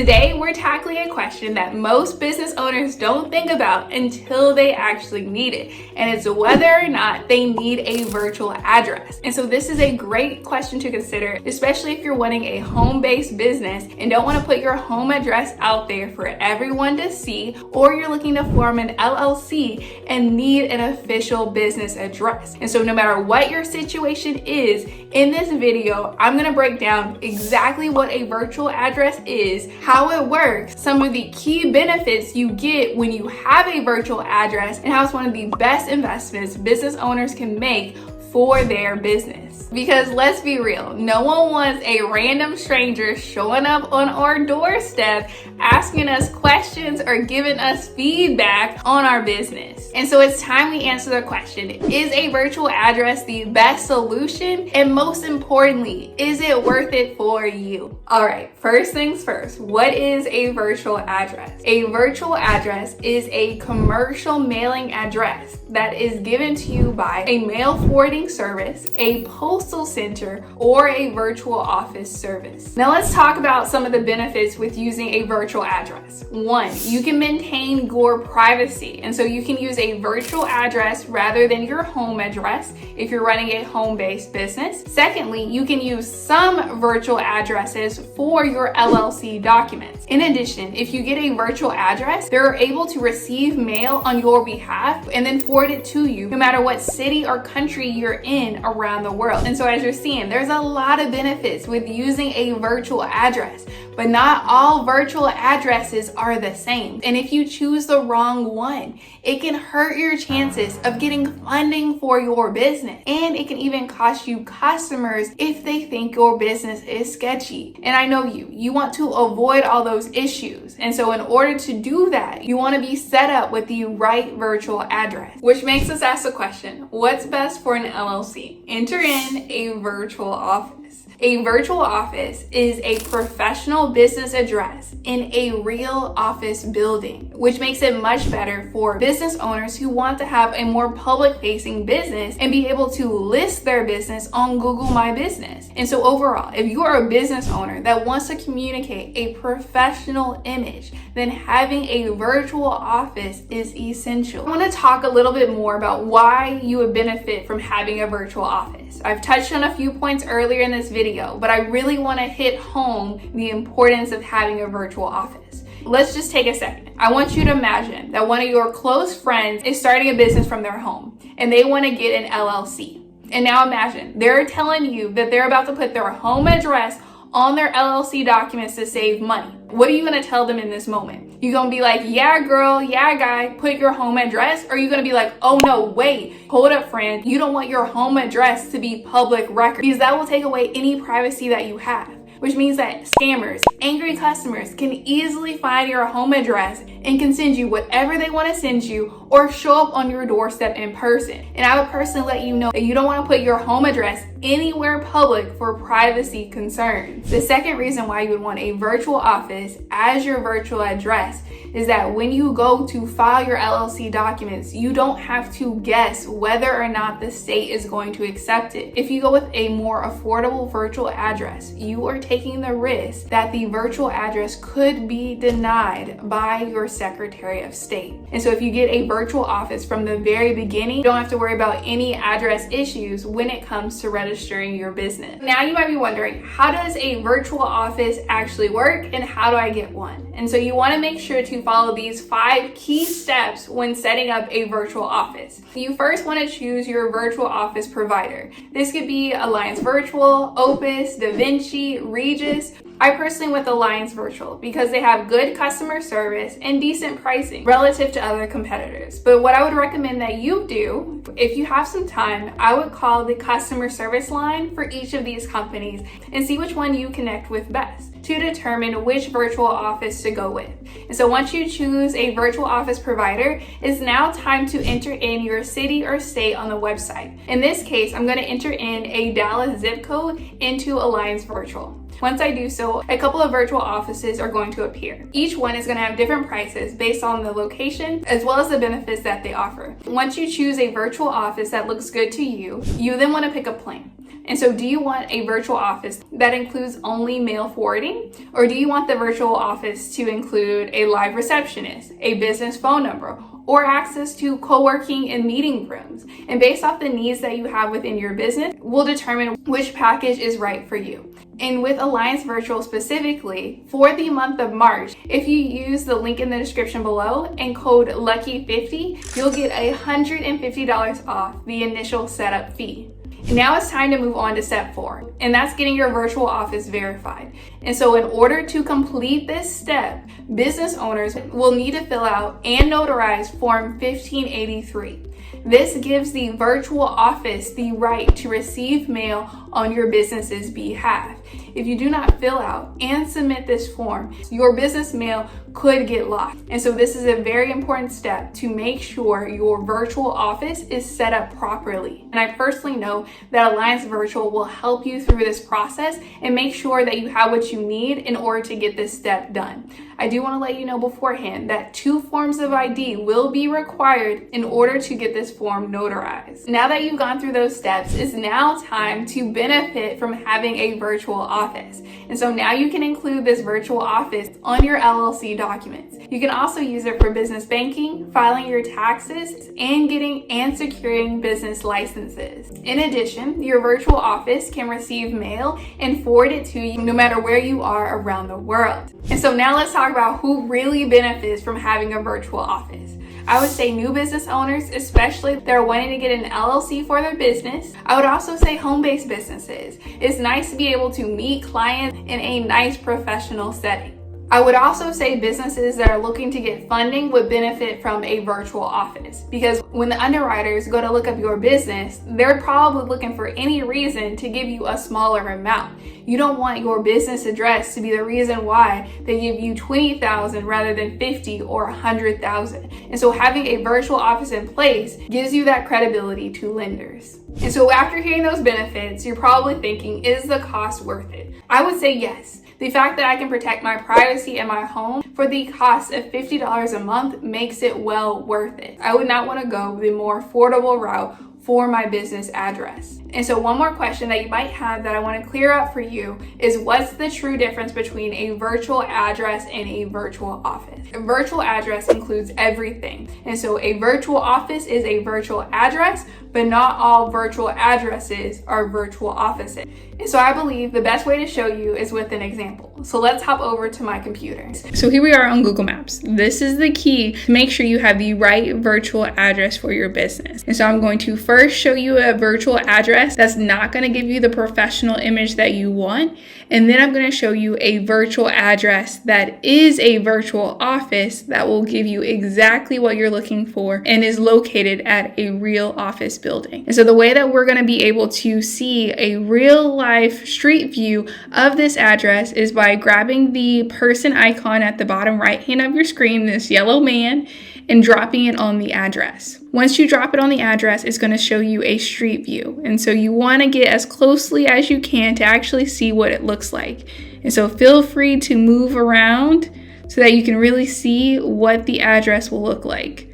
Today, we're tackling a question that most business owners don't think about until they actually need it, and it's whether or not they need a virtual address. And so this is a great question to consider, especially if you're wanting a home-based business and don't want to put your home address out there for everyone to see, or you're looking to form an LLC and need an official business address. And so no matter what your situation is, in this video, I'm going to break down exactly what a virtual address is, how it works, some of the key benefits you get when you have a virtual address, and how it's one of the best investments business owners can make for their business. Because let's be real, no one wants a random stranger showing up on our doorstep asking us questions or giving us feedback on our business. And so it's time we answer the question, is a virtual address the best solution? And most importantly, is it worth it for you? All right, first things first, what is a virtual address? A virtual address is a commercial mailing address that is given to you by a mail forwarding service, a postal center, or a virtual office service. Now let's talk about some of the benefits with using a virtual address. One, you can maintain your privacy, and so you can use a virtual address rather than your home address if you're running a home-based business. Secondly, you can use some virtual addresses for your LLC documents. In addition, if you get a virtual address, they're able to receive mail on your behalf and then forward it to you no matter what city or country you're in around the world. And so as you're seeing, there's a lot of benefits with using a virtual address, but not all virtual addresses are the same. And if you choose the wrong one, it can hurt your chances of getting funding for your business. And it can even cost you customers if they think your business is sketchy. And I know you want to avoid all those issues. And so in order to do that, you want to be set up with the right virtual address, which makes us ask the question, what's best for an LLC? Enter in a virtual office. A virtual office is a professional business address in a real office building, which makes it much better for business owners who want to have a more public-facing business and be able to list their business on Google My Business. And so overall, if you are a business owner that wants to communicate a professional image, then having a virtual office is essential. I want to talk a little bit more about why you would benefit from having a virtual office. I've touched on a few points earlier in this video, but I really want to hit home the importance of having a virtual office. Let's just take a second. I want you to imagine that one of your close friends is starting a business from their home and they want to get an LLC. And now imagine they're telling you that they're about to put their home address on their LLC documents to save money. What are you going to tell them in this moment? You're going to be like, yeah, girl, yeah, guy, put your home address? Or are you going to be like, oh no, wait, hold up, friend. You don't want your home address to be public record because that will take away any privacy that you have. Which means that scammers, angry customers can easily find your home address and can send you whatever they want to send you or show up on your doorstep in person. And I would personally let you know that you don't want to put your home address anywhere public for privacy concerns. The second reason why you would want a virtual office as your virtual address is that when you go to file your LLC documents, you don't have to guess whether or not the state is going to accept it. If you go with a more affordable virtual address, you are taking the risk that the virtual address could be denied by your Secretary of State. And so if you get a virtual office from the very beginning, you don't have to worry about any address issues when it comes to registering your business. Now you might be wondering, how does a virtual office actually work and how do I get one? And so you want to make sure to follow these 5 key steps when setting up a virtual office. You first want to choose your virtual office provider. This could be Alliance Virtual, Opus, DaVinci, Regis. I personally went with Alliance Virtual because they have good customer service and decent pricing relative to other competitors. But what I would recommend that you do, if you have some time, I would call the customer service line for each of these companies and see which one you connect with best to determine which virtual office to go with. And so once you choose a virtual office provider, it's now time to enter in your city or state on the website. In this case, I'm going to enter in a Dallas zip code into Alliance Virtual. Once I do so, a couple of virtual offices are going to appear. Each one is going to have different prices based on the location as well as the benefits that they offer. Once you choose a virtual office that looks good to you, you then want to pick a plan. And so do you want a virtual office that includes only mail forwarding? Or do you want the virtual office to include a live receptionist, a business phone number, or access to co-working and meeting rooms? And based off the needs that you have within your business, will determine which package is right for you. And with Alliance Virtual specifically, for the month of March, if you use the link in the description below and code LUCKY50, you'll get $150 off the initial setup fee. And now it's time to move on to step 4, and that's getting your virtual office verified. And so in order to complete this step, business owners will need to fill out and notarize Form 1583. This gives the virtual office the right to receive mail on your business's behalf. If you do not fill out and submit this form, your business mail could get lost. And so this is a very important step to make sure your virtual office is set up properly. And I personally know that Alliance Virtual will help you through this process and make sure that you have what you need in order to get this step done. I do want to let you know beforehand that 2 forms of ID will be required in order to get this form notarized. Now that you've gone through those steps, it's now time to benefit from having a virtual office. And so now you can include this virtual office on your LLC documents. You can also use it for business banking, filing your taxes, and getting and securing business licenses. In addition, your virtual office can receive mail and forward it to you no matter where you are around the world. And so now let's talk about who really benefits from having a virtual office. I would say new business owners, especially if they're wanting to get an LLC for their business. I would also say home-based businesses. It's nice to be able to meet clients in a nice professional setting. I would also say businesses that are looking to get funding would benefit from a virtual office, because when the underwriters go to look up your business, they're probably looking for any reason to give you a smaller amount. You don't want your business address to be the reason why they give you $20,000 rather than $50,000 or $100,000. And so having a virtual office in place gives you that credibility to lenders. And so after hearing those benefits, you're probably thinking, is the cost worth it? I would say yes. The fact that I can protect my privacy and my home for the cost of $50 a month makes it well worth it. I would not want to go the more affordable route for my business address. And so one more question that you might have that I want to clear up for you is, what's the true difference between a virtual address and a virtual office? A virtual address includes everything. And so a virtual office is a virtual address, but not all virtual addresses are virtual offices. And so I believe the best way to show you is with an example. So let's hop over to my computer. So here we are on Google Maps. This is the key to make sure you have the right virtual address for your business. And so I'm going to first show you a virtual address that's not going to give you the professional image that you want. And then I'm going to show you a virtual address that is a virtual office that will give you exactly what you're looking for and is located at a real office building. And so the way that we're going to be able to see a real life street view of this address is by grabbing the person icon at the bottom right hand of your screen, this yellow man, and dropping it on the address. Once you drop it on the address, it's going to show you a street view. And so you want to get as closely as you can to actually see what it looks like. And so feel free to move around so that you can really see what the address will look like.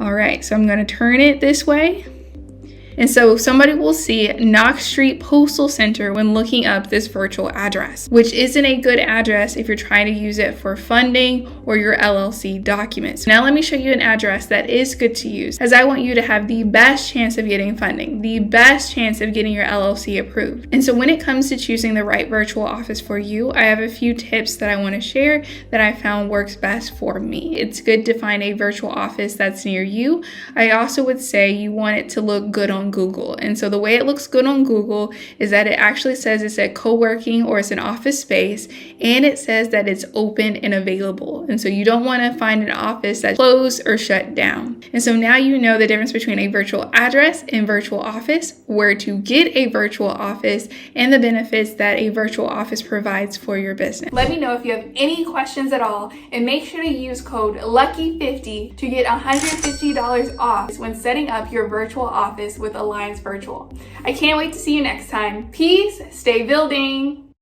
All right, so I'm going to turn it this way. And so somebody will see Knox Street Postal Center when looking up this virtual address, which isn't a good address if you're trying to use it for funding or your LLC documents. Now let me show you an address that is good to use, as I want you to have the best chance of getting funding, the best chance of getting your LLC approved. And so when it comes to choosing the right virtual office for you, I have a few tips that I want to share that I found works best for me. It's good to find a virtual office that's near you. I also would say you want it to look good on Google. And so the way it looks good on Google is that it actually says it's a co-working or it's an office space, and it says that it's open and available. And so you don't want to find an office that's closed or shut down. And so now you know the difference between a virtual address and virtual office, where to get a virtual office, and the benefits that a virtual office provides for your business. Let me know if you have any questions at all, and make sure to use code LUCKY50 to get $150 off when setting up your virtual office with Alliance Virtual. I can't wait to see you next time. Peace, stay building.